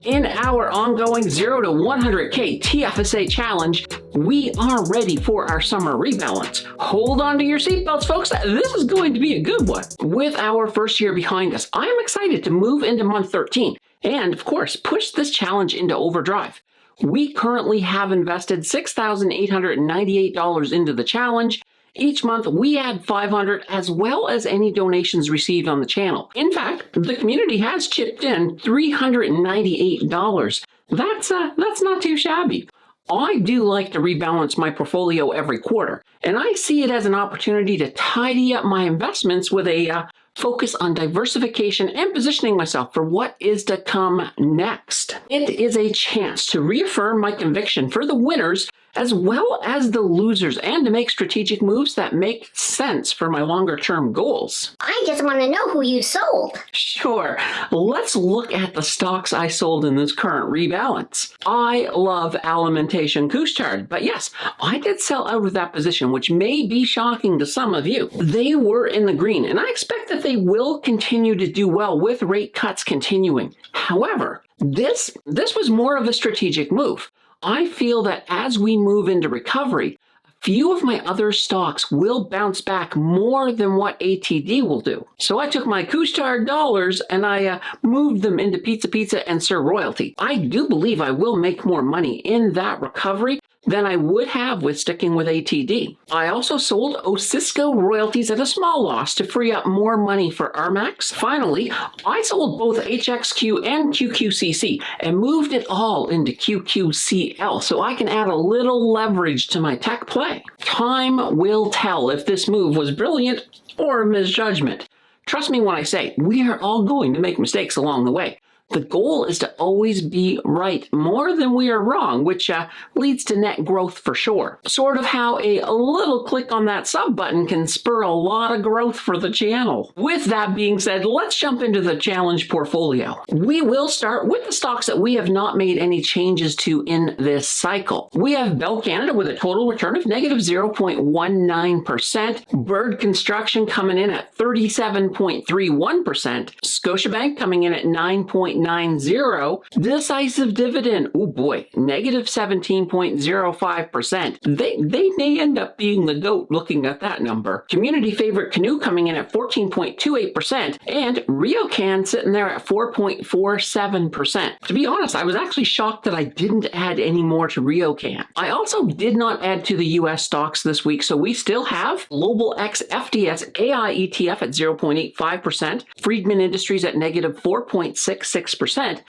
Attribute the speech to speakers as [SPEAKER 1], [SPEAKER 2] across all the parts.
[SPEAKER 1] In our ongoing 0 to 100K TFSA challenge, we are ready for our summer rebalance. Hold on to your seatbelts, folks. This is going to be a good one. With our first year behind us, I am excited to move into month 13 and, of course, push this challenge into overdrive. We currently have invested $6,898 into the challenge. Each month, we add $500 as well as any donations received on the channel. In fact, the community has chipped in $398. That's not too shabby. I do like to rebalance my portfolio every quarter, and I see it as an opportunity to tidy up my investments with a focus on diversification and positioning myself for what is to come next. It is a chance to reaffirm my conviction for the winners as well as the losers, and to make strategic moves that make sense for my longer-term goals.
[SPEAKER 2] I just want to know who you sold.
[SPEAKER 1] Sure. Let's look at the stocks I sold in this current rebalance. I love Alimentation Couche-Tard, but yes, I did sell out of that position, which may be shocking to some of you. They were in the green, and I expect that they will continue to do well with rate cuts continuing. However, this was more of a strategic move. I feel that as we move into recovery, a few of my other stocks will bounce back more than what ATD will do. So I took my Couche-Tard dollars and I moved them into Pizza and Sir Royalty. I do believe I will make more money in that recovery than I would have with sticking with ATD. I also sold Osisco royalties at a small loss to free up more money for RMAX. Finally, I sold both HXQ and QQCC and moved it all into QQCL so I can add a little leverage to my tech play. Time will tell if this move was brilliant or a misjudgment. Trust me when I say we are all going to make mistakes along the way. The goal is to always be right more than we are wrong, which leads to net growth for sure. Sort of how a little click on that sub button can spur a lot of growth for the channel. With that being said, let's jump into the challenge portfolio. We will start with the stocks that we have not made any changes to in this cycle. We have Bell Canada with a total return of negative 0.19%. Bird Construction coming in at 37.31%. Scotiabank coming in at 9.90. Decisive Dividend, oh boy, negative 17.05%. They may end up being the GOAT looking at that number. Community Favorite Canoe coming in at 14.28%, and RioCan sitting there at 4.47%. To be honest, I was actually shocked that I didn't add any more to RioCan. I also did not add to the US stocks this week, so we still have Global X FTS AI ETF at 0.85%, Friedman Industries at negative 4.66%,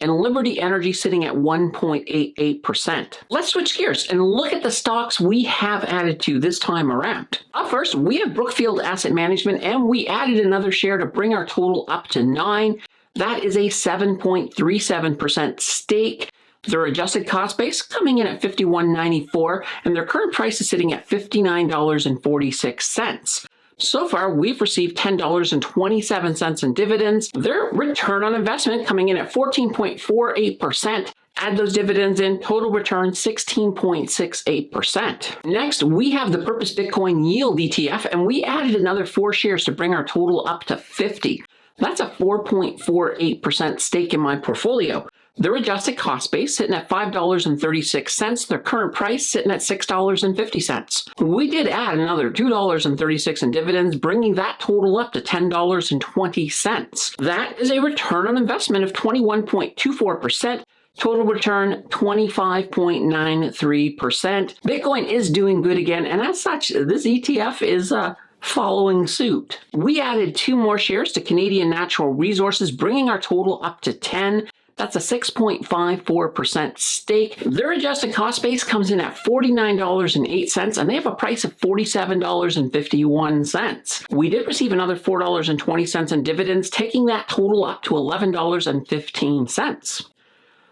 [SPEAKER 1] and Liberty Energy sitting at 1.88%. Let's switch gears and look at the stocks we have added to this time around. Up first, we have Brookfield Asset Management, and we added another share to bring our total up to 9. That is a 7.37% stake. Their adjusted cost base coming in at $51.94, and their current price is sitting at $59.46. So far, we've received $10.27 in dividends. Their return on investment coming in at 14.48%. Add those dividends in, total return 16.68%. Next, we have the Purpose Bitcoin Yield ETF, and we added another 4 shares to bring our total up to 50. That's a 4.48% stake in my portfolio. Their adjusted cost base sitting at $5.36. Their current price sitting at $6.50. We did add another $2.36 in dividends, bringing that total up to $10.20. That is a return on investment of 21.24%. Total return 25.93%. Bitcoin is doing good again, and as such, this ETF is following suit. We added 2 more shares to Canadian Natural Resources, bringing our total up to 10. That's a 6.54% stake. Their adjusted cost base comes in at $49.08, and they have a price of $47.51. We did receive another $4.20 in dividends, taking that total up to $11.15.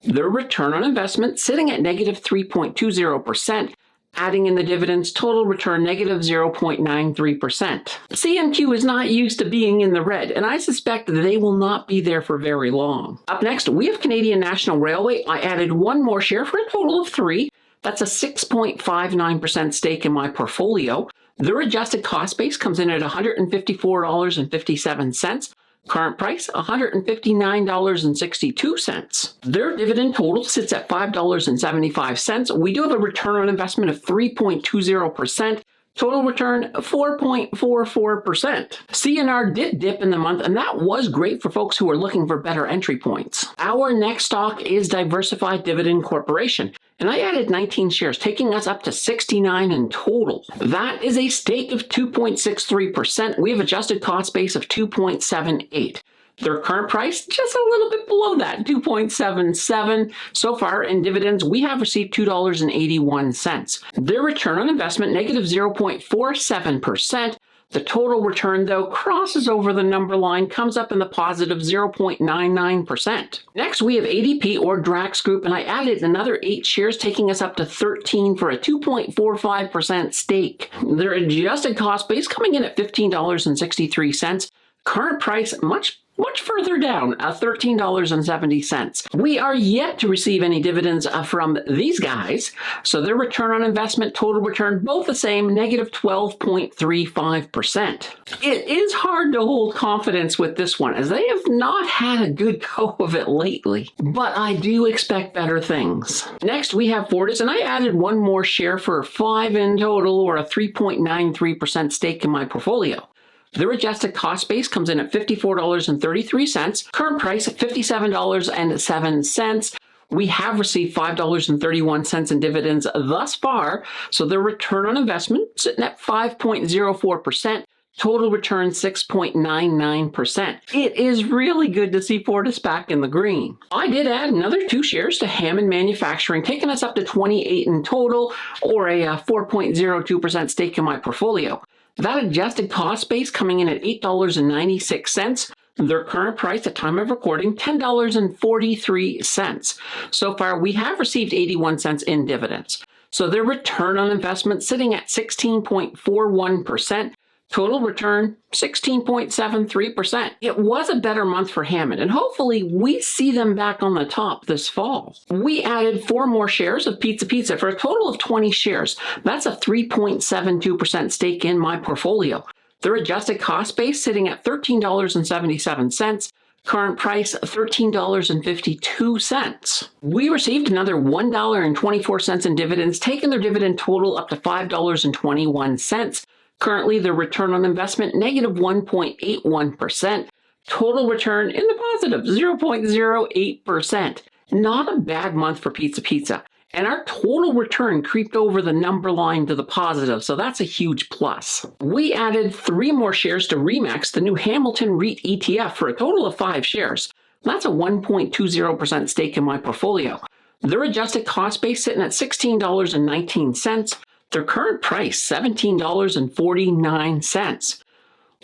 [SPEAKER 1] Their return on investment sitting at negative 3.20%. Adding in the dividends, total return negative 0.93%. CNQ is not used to being in the red, and I suspect they will not be there for very long. Up next, we have Canadian National Railway. I added 1 more share for a total of 3. That's a 6.59% stake in my portfolio. Their adjusted cost base comes in at $154.57. Current price, $159.62. Their dividend total sits at $5.75. We do have a return on investment of 3.20%. Total return, 4.44%. CNR did dip in the month, and that was great for folks who are looking for better entry points. Our next stock is Diversified Dividend Corporation, and I added 19 shares, taking us up to 69 in total. That is a stake of 2.63%. We have adjusted cost base of 2.78. Their current price, just a little bit below that, 2.77. So far in dividends, we have received $2.81. Their return on investment, negative 0.47%. The total return, though, crosses over the number line, comes up in the positive 0.99%. Next, we have ADP or Drax Group, and I added another 8 shares, taking us up to 13 for a 2.45% stake. Their adjusted cost base coming in at $15.63. Current price, much further down, $13.70. We are yet to receive any dividends from these guys, so their return on investment, total return, both the same, negative 12.35%. It is hard to hold confidence with this one, as they have not had a good go of it lately, but I do expect better things. Next, we have Fortis, and I added one more share for 5 in total, or a 3.93% stake in my portfolio. Their adjusted cost base comes in at $54.33. Current price, $57.07. We have received $5.31 in dividends thus far, so their return on investment sitting at 5.04%. Total return 6.99%. It is really good to see Fortis back in the green. I did add another 2 shares to Hammond Manufacturing, taking us up to 28 in total, or a 4.02% stake in my portfolio. That adjusted cost base coming in at $8.96. Their current price at time of recording, $10.43. So far, we have received 81 cents in dividends. So their return on investment sitting at 16.41%. Total return, 16.73%. It was a better month for Hammond, and hopefully we see them back on the top this fall. We added 4 more shares of Pizza for a total of 20 shares. That's a 3.72% stake in my portfolio. Their adjusted cost base sitting at $13.77. Current price, $13.52. We received another $1.24 in dividends, taking their dividend total up to $5.21. Currently, the return on investment, negative 1.81%. Total return in the positive, 0.08%. Not a bad month for Pizza. And our total return creeped over the number line to the positive, so that's a huge plus. We added 3 more shares to Remax, the new Hamilton REIT ETF, for a total of 5 shares. That's a 1.20% stake in my portfolio. Their adjusted cost base sitting at $16.19. Their current price, $17.49.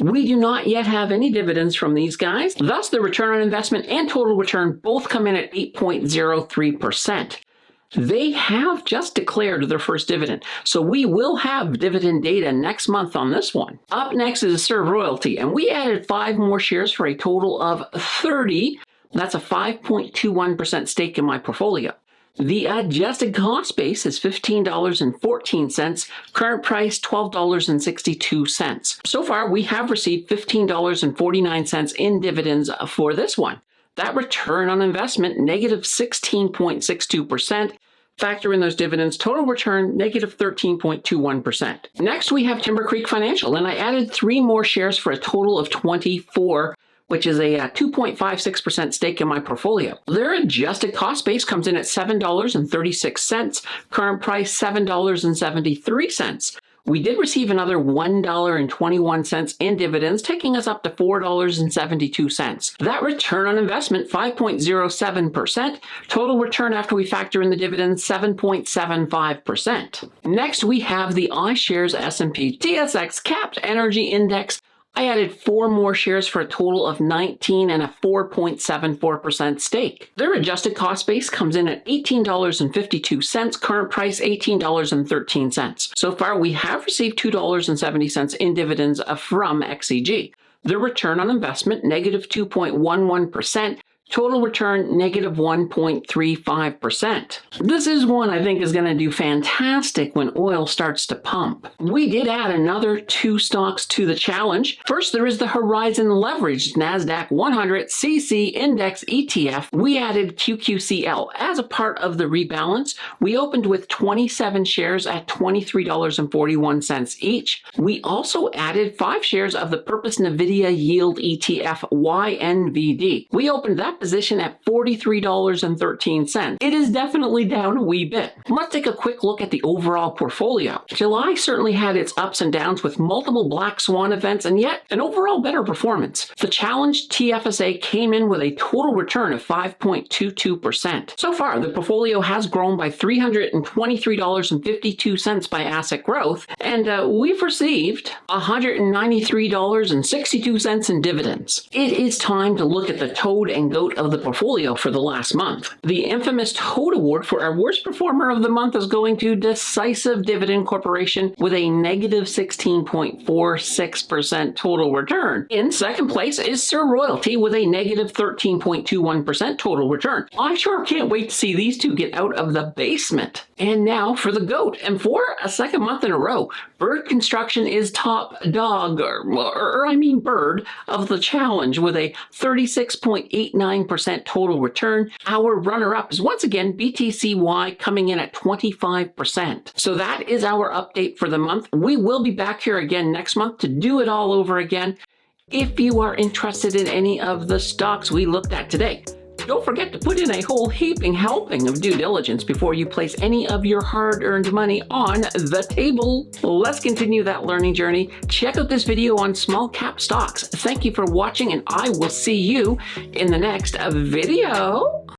[SPEAKER 1] We do not yet have any dividends from these guys. Thus, the return on investment and total return both come in at 8.03%. They have just declared their first dividend, so we will have dividend data next month on this one. Up next is Serve Royalty, and we added 5 more shares for a total of 30. That's a 5.21% stake in my portfolio. The adjusted cost base is $15.14. Current price, $12.62. So far, we have received $15.49 in dividends for this one. That return on investment, negative 16.62%. Factor in those dividends, total return, negative 13.21%. Next, we have Timber Creek Financial, and I added 3 more shares for a total of 24, which is a 2.56% stake in my portfolio. Their adjusted cost base comes in at $7.36. Current price, $7.73. We did receive another $1.21 in dividends, taking us up to $4.72. That return on investment, 5.07%. Total return after we factor in the dividends, 7.75%. Next, we have the iShares S&P TSX Capped Energy Index. I added 4 more shares for a total of 19 and a 4.74% stake. Their adjusted cost base comes in at $18.52, current price $18.13. So far, we have received $2.70 in dividends from XEG. Their return on investment, negative 2.11%. Total return, negative 1.35%. This is one I think is going to do fantastic when oil starts to pump. We did add another 2 stocks to the challenge. First, there is the Horizon Leveraged NASDAQ 100 CC Index ETF. We added QQCL as a part of the rebalance. We opened with 27 shares at $23.41 each. We also added 5 shares of the Purpose NVIDIA Yield ETF YNVD. We opened that position at $43.13. It is definitely down a wee bit. Let's take a quick look at the overall portfolio. July certainly had its ups and downs with multiple black swan events and yet an overall better performance. The challenge TFSA came in with a total return of 5.22%. So far, the portfolio has grown by $323.52 by asset growth, and we've received $193.62 in dividends. It is time to look at the toad and goat of the portfolio for the last month. The infamous Toad Award for our worst performer of the month is going to Decisive Dividend Corporation with a negative 16.46% total return. In second place is Sir Royalty with a negative 13.21% total return. I sure can't wait to see these two get out of the basement. And now for the GOAT, and for a second month in a row, Bird Construction is top dog, bird of the challenge with a 36.89% total return. Our runner-up is once again BTCY coming in at 25%. So that is our update for the month. We will be back here again next month to do it all over again. If you are interested in any of the stocks we looked at today, don't forget to put in a whole heaping helping of due diligence before you place any of your hard-earned money on the table. Let's continue that learning journey. Check out this video on small cap stocks. Thank you for watching, and I will see you in the next video.